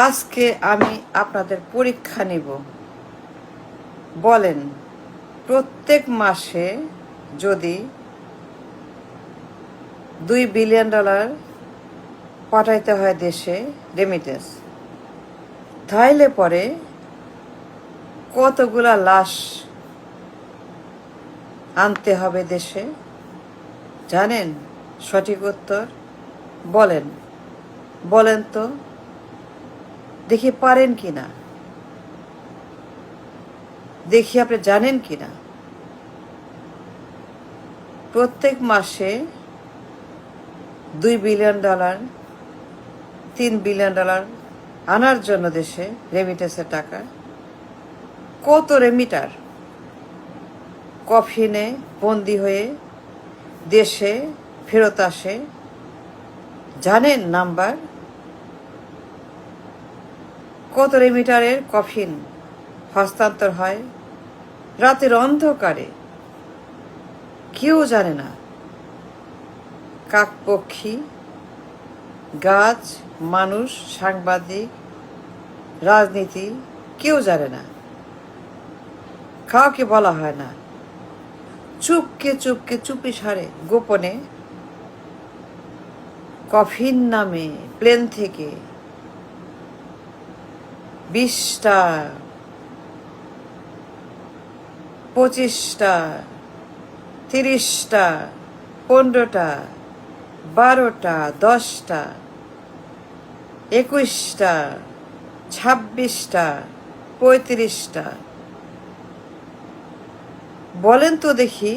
আজকে আমি আপনাদের পরীক্ষা নিব। বলেন, প্রত্যেক মাসে যদি $2 বিলিয়ন পাঠাইতে হয় দেশে রেমিটেন্স, তাইলে পরে কতগুলা লাশ আনতে হবে দেশে? জানেন সঠিক উত্তর? বলেন বলেন তো দেখি, পারেন কিনা, দেখি আপনি জানেন কিনা। প্রত্যেক মাসে $2 বিলিয়ন, $3 বিলিয়ন আনার জন্য দেশে রেমিটেন্সের টাকা কত রেমিটার কফিনে বন্দি হয়ে দেশে ফেরত আসে? জানেন নাম্বার? কত রেমিটারের কফিন হস্তান্তর হয় রাতের অন্ধকারে? কেউ জানে না। কাকপক্ষী, গাছ, মানুষ, সাংবাদিক, রাজনীতি কেউ জানে না, কাউকে বলা হয় না। চুপকে চুপকে চুপি সারে গোপনে কফিন নামে প্লেন থেকে 20টা, 25টা, 30টা, 15টা, 12টা, 10টা, 21টা, 26টা, 35টা। বলেন তো দেখি,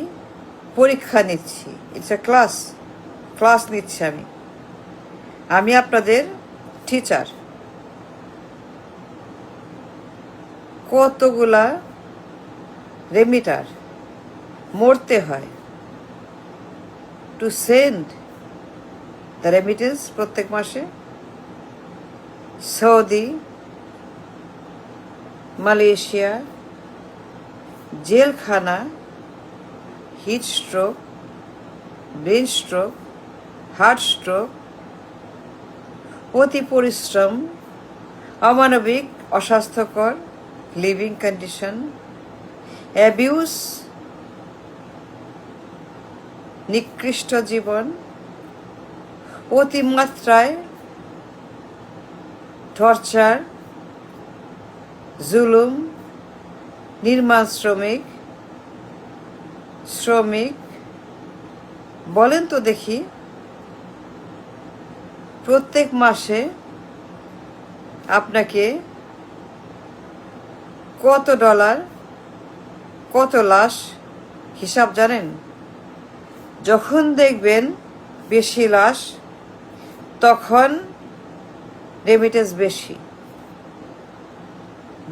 পরীক্ষা নিচ্ছি, ইটস এ ক্লাস নিচ্ছি আমি আপনাদের টিচার। কতগুলা রেমিটার মরতে হয় টু সেন্ড দ্য রেমিটেন্স প্রত্যেক মাসে? সৌদি, মালয়েশিয়া, জেলখানা, heat stroke, brain stroke, heart stroke, অতি পরিশ্রম, অমানবিক অস্বাস্থ্যকর লিভিং কন্ডিশন, অ্যাবিউজ, নিকৃষ্ট জীবন, অতিমাত্রায় টর্চার, জুলুম, নির্মাণ শ্রমিক। বলেন তো দেখি, প্রত্যেক মাসে আপনাকে কত ডলার, কত লাশ হিসাব জানেন? যখন দেখবেন বেশি লাশ, তখন রেমিটেন্স বেশি।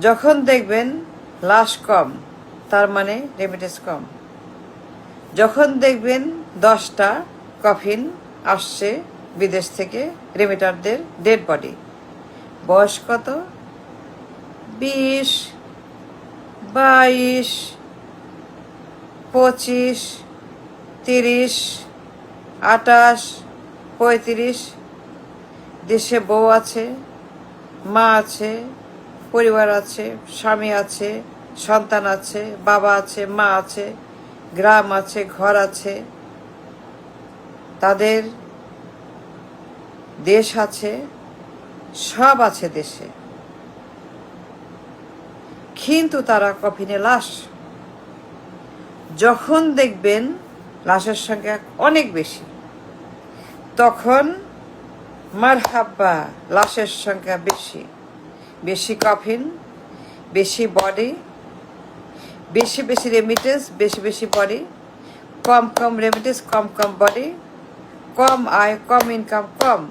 যখন দেখবেন লাশ কম, তার মানে রেমিটেন্স কম। যখন দেখবেন 10টা কফিন আসছে বিদেশ থেকে রেমিটারদের ডেড বডি, বয়স কত? 20, 22, 25, 30, 28, 35। দেশে বউ আছে, মা আছে, পরিবার আছে, স্বামী আছে, সন্তান আছে, বাবা আছে, মা আছে, গ্রাম আছে, ঘর আছে, তাদের দেশ আছে, সব আছে দেশে, কিন্তু তারা কফিনে লাশ। যখন দেখবেন লাশের সংখ্যা অনেক বেশি, তখন মারহাব্বা, লাশের সংখ্যা বেশি। বেশি কফিন, বেশি বডি, বেশি বেশি রেমিটেন্স, বেশি বেশি বডি, কম কম রেমিটেন্স, কম কম বডি, কম আয়, কম ইনকাম, কম,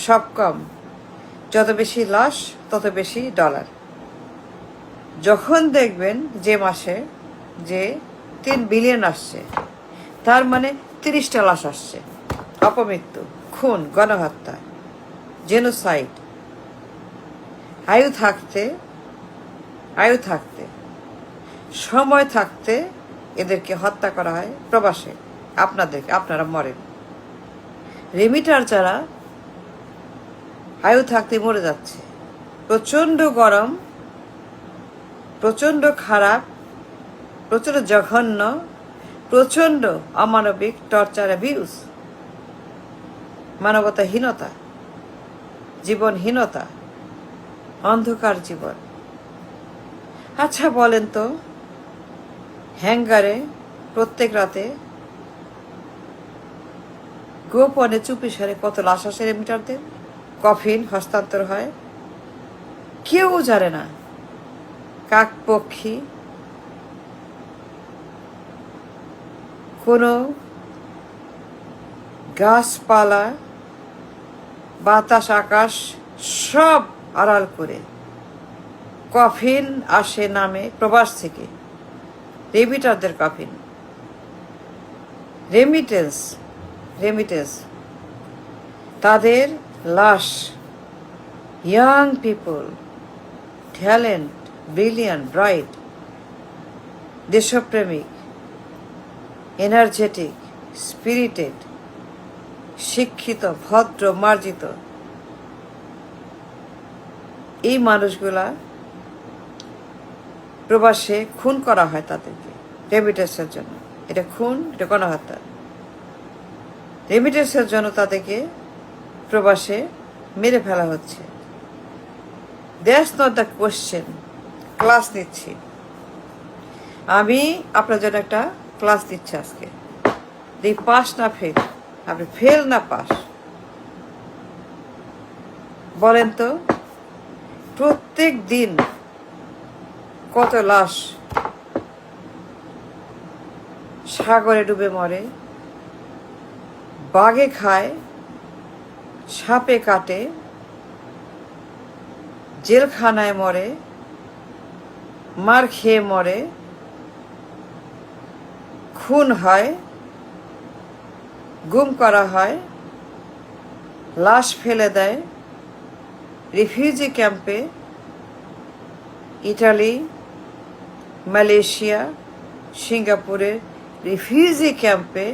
সব কম। যত বেশি লাশ তত বেশি ডলার। যখন দেখবেন যে মাসে যে $3 বিলিয়ন আসছে, তার মানে 30টা লাশ আসছে। অপমৃত্যু, খুন, গণহত্যা, জেনোসাইড। আয়ু থাকতে সময় থাকতে এদেরকে হত্যা করা হয় প্রবাসে। আপনারা মরেন। রেমিটার যারা আয়ু থাকতে মরে যাচ্ছে, প্রচণ্ড গরম, প্রচণ্ড খারাপ, প্রচণ্ড জঘন্য, প্রচণ্ড অমানবিক টর্চার, অ্যাবিউজ, মানবতাহীনতা, জীবনহীনতা, অন্ধকার জীবন। আচ্ছা বলেন তো, হ্যাঙ্গারে প্রত্যেক রাতে গোপনে চুপিসারে কত লাশ আসে রেমিটারদের, কফিন হস্তান্তর হয়, কেউ জানে না। কাকপক্ষী, কোনো গাছপালা, বাতাস, আকাশ সব আড়াল করে কফিন আসে নামে প্রবাস থেকে, রেমিটারদের কফিন। রেমিটেন্স তাদের লাশ, young people, talent, brilliant, bright, দেশপ্রেমিক, এনার্জেটিক, স্পিরিটেড, শিক্ষিত, ভদ্র, মার্জিত, এই মানুষগুলা প্রবাসে খুন করা হয় তাদেরকে রেমিটেন্সের জন্য। এটা খুন, এটা গণহত্যা। রেমিটেন্সের জন্য তাদেরকে প্রবাসে মেরে ফেলা হচ্ছে। That's not the question. Class নিচ্ছি আমি, আপনার জন্য একটা ক্লাস দিচ্ছি আজকে। এই পাস না ফেল, আপনি ফেল না পাস। বলেন তো, প্রত্যেক দিন কত লাশ সাগরে ডুবে মরে, বাঘে খায়, সাপে কাটে, জেলখানায় মরে, মার খেয়ে মরে, খুন হয়, গুম করা হয়, লাশ ফেলে দেয় রিফিউজি ক্যাম্পে, ইটালি, মালয়েশিয়া, সিঙ্গাপুরের রিফিউজি ক্যাম্পে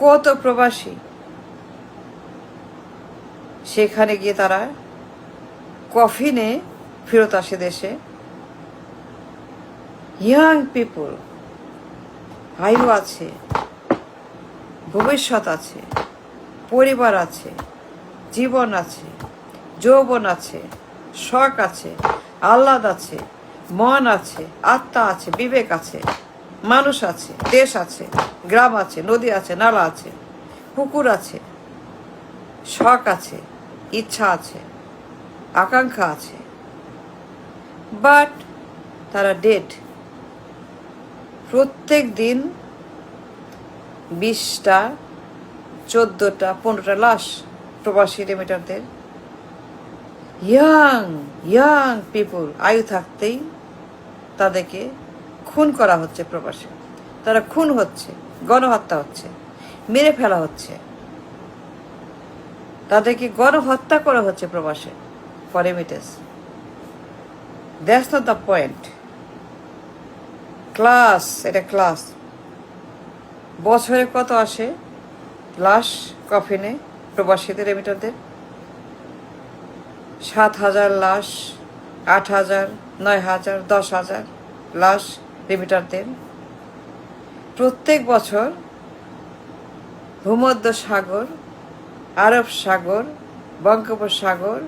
কত প্রবাসী সেখানে গিয়ে তারা কফিনে ফেরত আসে দেশে। ইয়াং পিপল, আয়ু আছে, ভবিষ্যৎ আছে, পরিবার আছে, জীবন আছে, যৌবন আছে, শখ আছে, আহ্লাদ আছে, মন আছে, আত্মা আছে, বিবেক আছে, মানুষ আছে, দেশ আছে, গ্রাম আছে, নদী আছে, নালা আছে, পুকুর আছে, শখ আছে, ইচ্ছা আছে, আকাঙ্ক্ষা আছে, বাট তারা ডেড। প্রত্যেক দিন 20টা, 14টা, 15টা লাশ প্রবাসী রেমিটারদের। ইয়াং পিপল, আয়ু থাকতেই তাদেরকে খুন করা হচ্ছে প্রবাসে। তারা খুন হচ্ছে, গণহত্যা হচ্ছে, মেরে ফেলা হচ্ছে, তাদেরকে গণহত্যা করা হচ্ছে প্রবাসে for remittance. That's not the point. Class, এটা ক্লাস। বছরে কত আসে লাশ কফিনে প্রবাসীদের, রেমিটারদের? 7,000 লাশ, 8,000, 9,000, 10,000 লাশ রেমিটারদের। প্রত্যেক বছর ভূমধ্য সাগর, আরব সাগর, বঙ্গোপসাগর,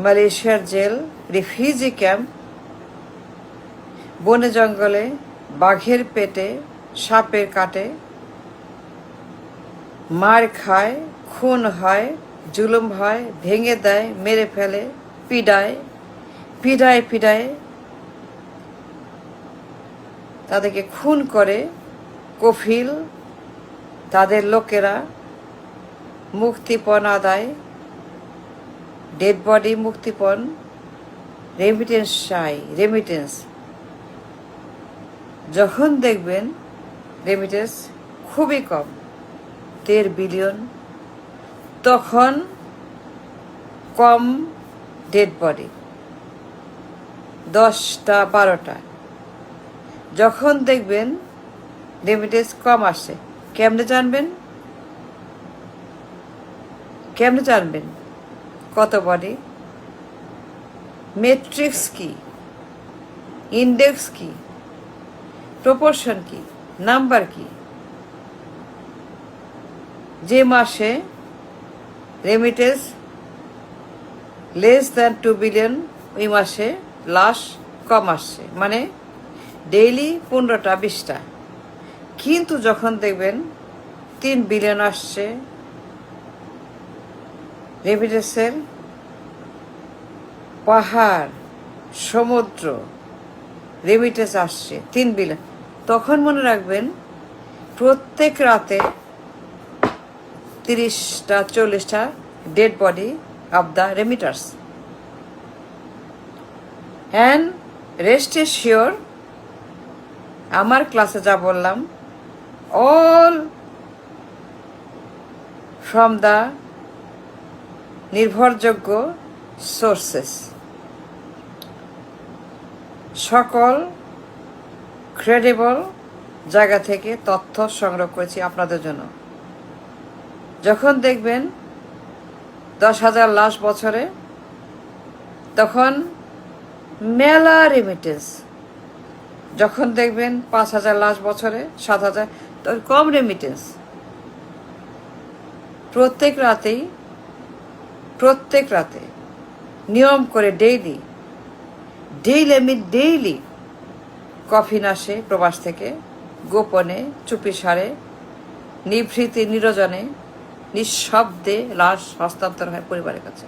মালয়েশিয়ার জেল, রিফিউজি ক্যাম্প, বনে জঙ্গলে, বাঘের পেটে, সাপের কাটে, মার খায়, খুন হয়, জুলুম হয়, ভেঙে দেয়, মেরে ফেলে, পিডায় তাদেরকে খুন করে কফিল তাদের লোকেরা মুক্তিপণ আদায়, ডেড বডি মুক্তিপণ, রেমিটেন্স। যখন দেখবেন রেমিটেন্স খুবই কম, 1.5 বিলিয়ন, তখন কম ডেড বডি, 10টা 12টা। যখন দেখবেন রেমিটেন্স কম আসে, কেমনে জানবেন? কেমনে জানবেন কত বডি? মেট্রিক্স কি, ইন্ডেক্স কি, প্রপোর্শন কি, নাম্বার কি? যে মাসে রেমিটেন্স লেস দ্যান 2 বিলিয়ন ওই মাসে লাশ কম আসছে, মানে ডেইলি 15টা 20টা। কিন্তু যখন দেখবেন 3 বিলিয়ন আসছে রেমিটেন্সের, পাহাড় সমুদ্র রেমিটেন্স আসছে 3 বিলিয়ন, তখন মনে রাখবেন প্রত্যেক রাতে 30টা 40টা dead body of the remitters. And rest is sure, আমার ক্লাসে যা বললাম অল ফ্রম দ্য নির্ভরযোগ্য সোর্সেস, সকল ক্রেডিবল জায়গা থেকে তথ্য সংগ্রহ করেছি আপনাদের জন্য। যখন দেখবেন 10,000 লাশ বছরে, তখন মেলা রেমিটেন্স। যখন দেখবেন 5,000 লাশ বছরে, 7,000, তখন কম রেমিটেন্স। প্রত্যেক রাতে নিয়ম করে ডেইলি কফিন আসে প্রবাস থেকে, গোপনে চুপিসারে নিভৃতে নিরজনে নিঃশব্দে লাশ হস্তান্তর হয় পরিবারের কাছে।